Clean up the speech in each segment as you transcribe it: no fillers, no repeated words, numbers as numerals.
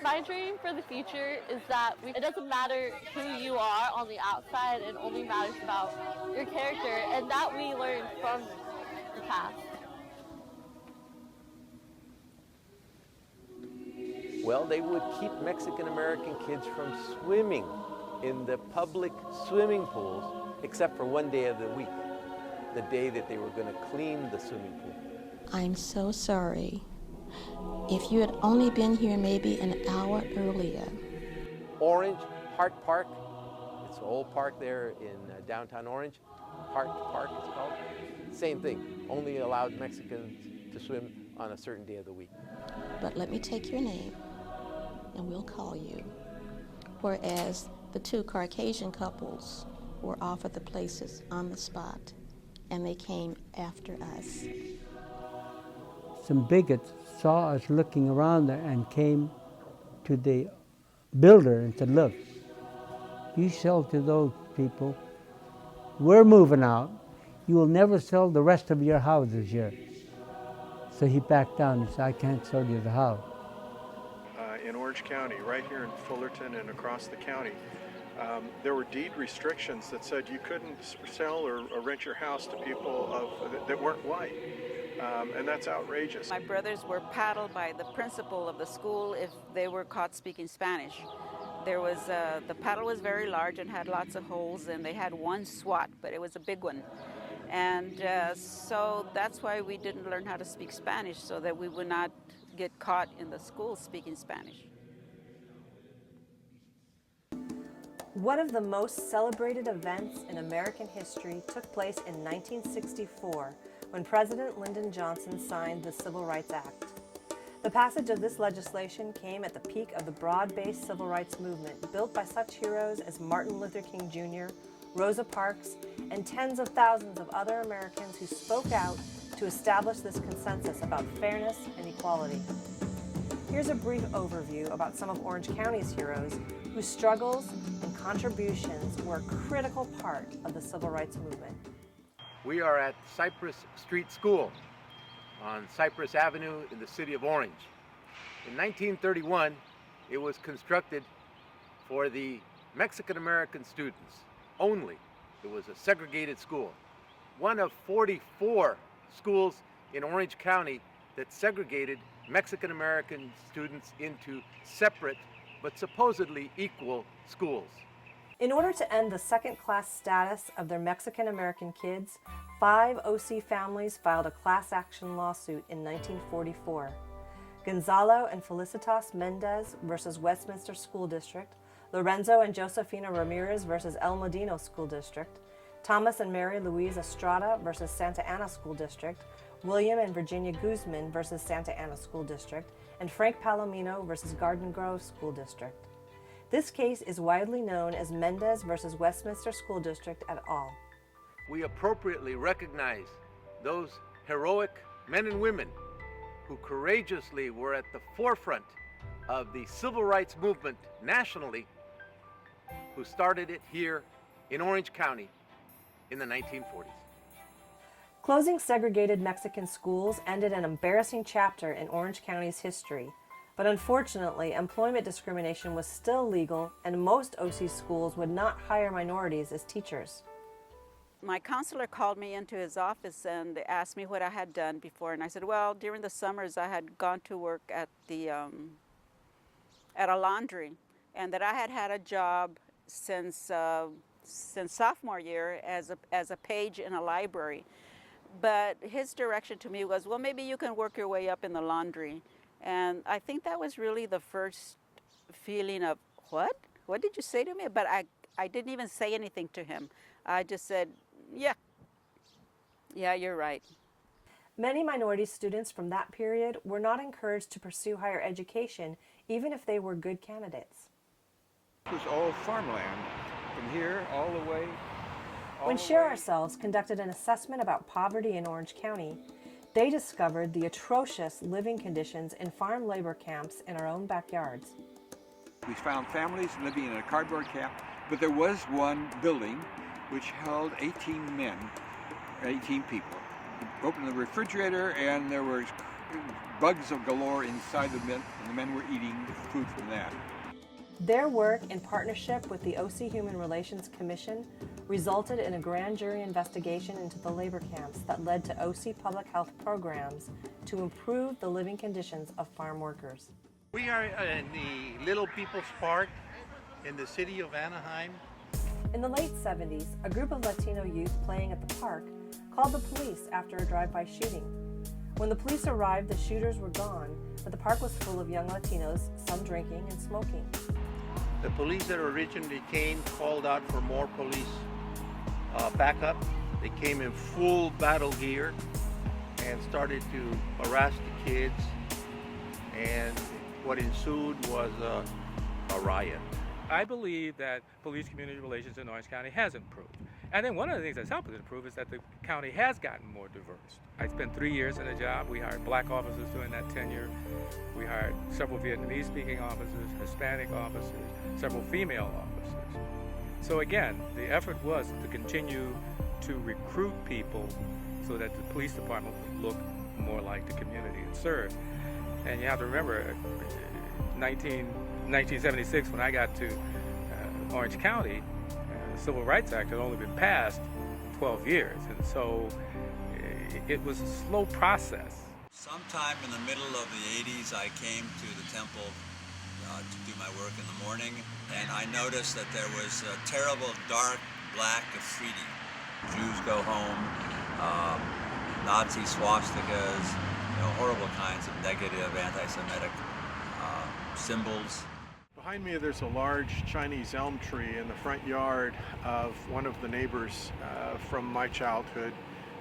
My dream for the future is that it doesn't matter who you are on the outside, it only matters about your character, and that we learn from the past. Well, they would keep Mexican-American kids from swimming in the public swimming pools, except for one day of the week, the day that they were going to clean the swimming pool. I'm so sorry. If you had only been here maybe an hour earlier. Orange, Hart Park, it's an old park there in downtown Orange. Hart Park it's called. Same thing, only allowed Mexicans to swim on a certain day of the week. But let me take your name and we'll call you. Whereas the two Caucasian couples were offered the places on the spot and they came after us. Some bigots saw us looking around there and came to the builder and said, look, you sell to those people, we're moving out, you will never sell the rest of your houses here. So he backed down and said, I can't sell you the house. In Orange County, right here in Fullerton and across the county, there were deed restrictions that said you couldn't sell or rent your house to people that weren't white. And that's outrageous. My brothers were paddled by the principal of the school if they were caught speaking Spanish. There was, the paddle was very large and had lots of holes, and they had one swat, but it was a big one. And so that's why we didn't learn how to speak Spanish, so that we would not get caught in the school speaking Spanish. One of the most celebrated events in American history took place in 1964 when President Lyndon Johnson signed the Civil Rights Act. The passage of this legislation came at the peak of the broad-based civil rights movement built by such heroes as Martin Luther King Jr., Rosa Parks, and tens of thousands of other Americans who spoke out to establish this consensus about fairness and equality. Here's a brief overview about some of Orange County's heroes whose struggles and contributions were a critical part of the civil rights movement. We are at Cypress Street School on Cypress Avenue in the city of Orange. In 1931, it was constructed for the Mexican-American students only. It was a segregated school. One of 44 schools in Orange County that segregated Mexican-American students into separate but supposedly equal schools. In order to end the second-class status of their Mexican-American kids, 5 OC families filed a class action lawsuit in 1944. Gonzalo and Felicitas Mendez versus Westminster School District, Lorenzo and Josefina Ramirez versus El Modino School District, Thomas and Mary Louise Estrada versus Santa Ana School District, William and Virginia Guzman versus Santa Ana School District, and Frank Palomino versus Garden Grove School District. This case is widely known as Mendez versus Westminster School District et al. We appropriately recognize those heroic men and women who courageously were at the forefront of the civil rights movement nationally, who started it here in Orange County in the 1940s. Closing segregated Mexican schools ended an embarrassing chapter in Orange County's history. But unfortunately, employment discrimination was still legal, and most OC schools would not hire minorities as teachers. My counselor called me into his office and asked me what I had done before, and I said, well, during the summers I had gone to work at at a laundry, and that I had had a job since sophomore year as a page in a library. But his direction to me was, well, maybe you can work your way up in the laundry. And I think that was really the first feeling of, what? What did you say to me? But I didn't even say anything to him. I just said, yeah, you're right. Many minority students from that period were not encouraged to pursue higher education, even if they were good candidates. It was all farmland, from here all the way. When Share Ourselves conducted an assessment about poverty in Orange County, they discovered the atrocious living conditions in farm labor camps in our own backyards. We found families living in a cardboard camp, but there was one building which held 18 men, 18 people. You opened the refrigerator and there was bugs of galore inside the mint, and the men were eating food from that. Their work in partnership with the OC Human Relations Commission resulted in a grand jury investigation into the labor camps that led to OC public health programs to improve the living conditions of farm workers. We are in the Little People's Park in the city of Anaheim. In the late 70s, a group of Latino youth playing at the park called the police after a drive-by shooting. When the police arrived, the shooters were gone, but the park was full of young Latinos, some drinking and smoking. The police that originally came called out for more police backup. They came in full battle gear and started to harass the kids, and what ensued was a riot. I believe that police-community relations in Orange County has improved. And then one of the things that's helped it improve is that the county has gotten more diverse. I spent 3 years in the job. We hired black officers during that tenure. We hired several Vietnamese-speaking officers, Hispanic officers, several female officers. So again, the effort was to continue to recruit people so that the police department would look more like the community it served. And you have to remember, 1976, when I got to Orange County, the Civil Rights Act had only been passed 12 years, and so it was a slow process. Sometime in the middle of the 80s, I came to the temple to do my work in the morning, and I noticed that there was a terrible dark black graffiti. Jews go home, Nazi swastikas, horrible kinds of negative anti-Semitic symbols. Behind me there's a large Chinese elm tree in the front yard of one of the neighbors from my childhood,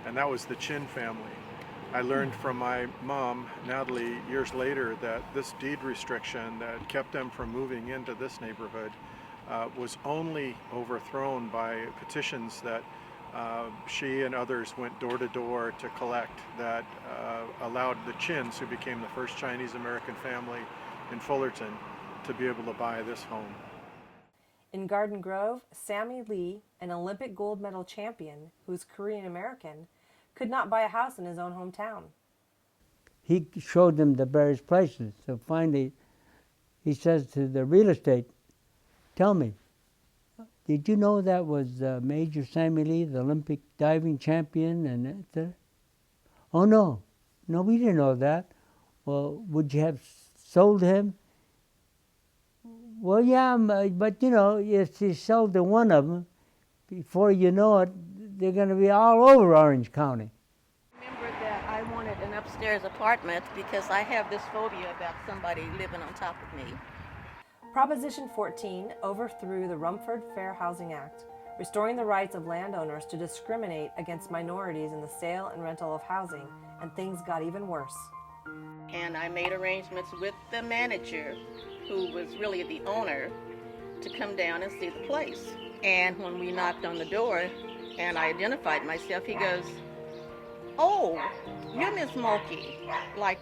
and that was the Chin family. I learned from my mom, Natalie, years later that this deed restriction that kept them from moving into this neighborhood was only overthrown by petitions that she and others went door to door to collect that allowed the Chins, who became the first Chinese American family in Fullerton, to be able to buy this home. In Garden Grove, Sammy Lee, an Olympic gold medal champion who's Korean American, could not buy a house in his own hometown. He showed them the various places. So finally, he says to the real estate, "Tell me, did you know that was Major Sammy Lee, the Olympic diving champion?" And "Oh no, we didn't know that." "Well, would you have sold him?" "Well, yeah, but if you sold to one of them, before you know it, they're going to be all over Orange County." I remember that I wanted an upstairs apartment because I have this phobia about somebody living on top of me. Proposition 14 overthrew the Rumford Fair Housing Act, restoring the rights of landowners to discriminate against minorities in the sale and rental of housing, and things got even worse. And I made arrangements with the manager, who was really the owner, to come down and see the place. And when we knocked on the door and I identified myself, he goes, "Oh, you're Miss Mulkey. Like,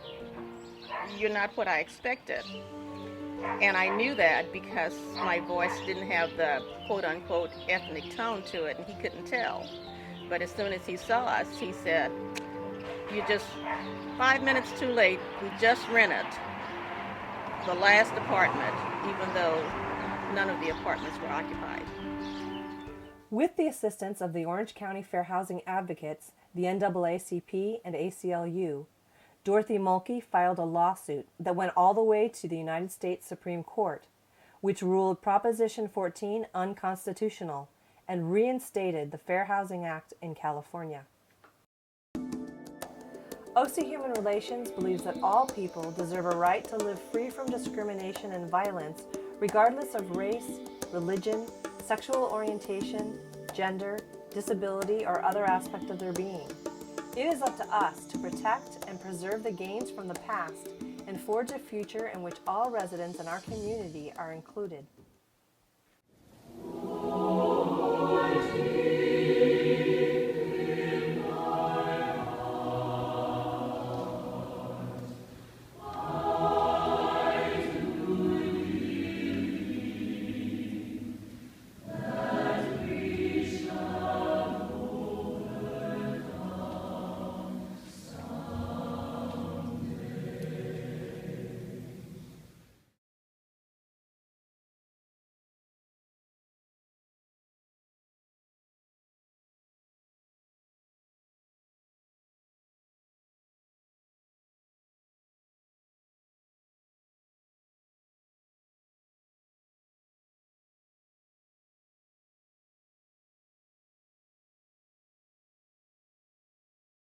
you're not what I expected." And I knew that because my voice didn't have the quote-unquote ethnic tone to it, and he couldn't tell. But as soon as he saw us, he said, "You're just 5 minutes too late. We just rented the last apartment, even though none of the apartments were occupied." With the assistance of the Orange County Fair Housing Advocates, the NAACP, and ACLU, Dorothy Mulkey filed a lawsuit that went all the way to the United States Supreme Court, which ruled Proposition 14 unconstitutional and reinstated the Fair Housing Act in California. OC Human Relations believes that all people deserve a right to live free from discrimination and violence, regardless of race, religion, sexual orientation, gender, disability, or other aspect of their being. It is up to us to protect and preserve the gains from the past and forge a future in which all residents in our community are included.